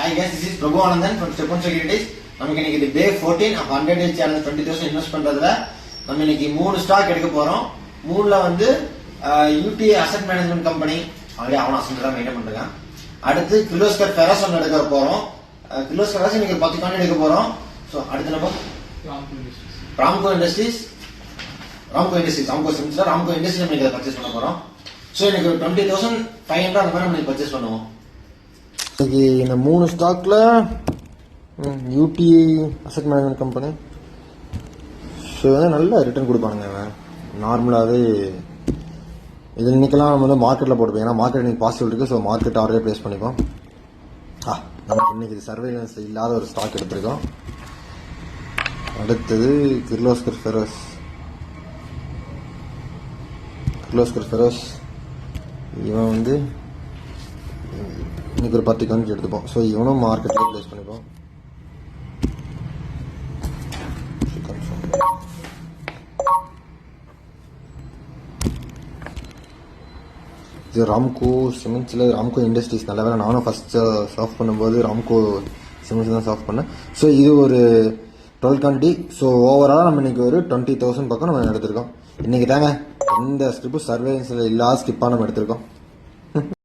Hi guys, this is Prabhu Anandan from Step 1 Securities. நமக்கு இன்னைக்கு இது டே 14 of 100 days challenge 20,000 இன்வெஸ்ட் பண்றதுல நம்ம இன்னைக்கு 3 ஸ்டாக் எடுக்க போறோம். மூணுல வந்து UTA asset management company already அவன அசெட் தான் மெயின்டைன் பண்றாங்க. அடுத்து கிர்லோஸ்கர் ஃபெரஸ் ஒன்னு எடுக்க போறோம். கிர்லோஸ்கர் ஃபெரஸ் இன்னைக்கு 10 காயின் எடுக்க போறோம். சோ அடுத்து நம்ம ராம்கோ இண்டஸ்ட்ரீஸ் ராம்கோ இண்டஸ்ட்ரீஸ் நம்ம இத பர்சேஸ் பண்ண போறோம். சோ எனக்கு 20,500 அந்த மாதிரி நம்ம பர்சேஸ் பண்ணுவோம். இன்னைக்கு இந்த 3 ஸ்டாக்ல UTA asset management company so வந்து நல்ல ரிட்டர்ன் கொடுப்பானுங்க. நார்மலாகவே இது இன்னைக்கெல்லாம் நம்ம வந்து மார்க்கெட்டில் போட்டுப்போம், ஏன்னா மார்க்கெட் இன்னைக்கு பாசிட்டிவ் இருக்குது. ஸோ மார்க்கெட் ஆர்டரே ப்ளேஸ் பண்ணிப்போம். நமக்கு இன்னைக்கு சர்வேலன்ஸ் இல்லாத ஒரு ஸ்டாக் எடுத்திருக்கோம். அடுத்தது கிர்லோஸ்கர் ஃபெரஸ் இவன் வந்து இன்னைக்கு ஒரு 10 காயின் எடுத்துப்போம். ஸோ இவனும் மார்க்கெட்டில் ப்ளேஸ் பண்ணிப்போம். இது ராம்கோ சிமெண்ட்ஸில் ராம்கோ இண்டஸ்ட்ரீஸ். நல்ல வேலை நானும் ஃபஸ்ட்டு சர்வ் பண்ணும்போது ராம்கோ சிமெண்ட்ஸ் தான் சர்வ் பண்ணேன். ஸோ இது ஒரு 12 குவான்டிட்டி. ஸோ ஓவராலாக நம்ம இன்னைக்கு ஒரு 20,000 பக்கம் நம்ம எடுத்திருக்கோம். இன்னைக்கு தாங்க எந்த ஸ்கிரிப்பும் சர்வேலன்ஸில் இல்லாத ஸ்கிப்பாக நம்ம எடுத்திருக்கோம்.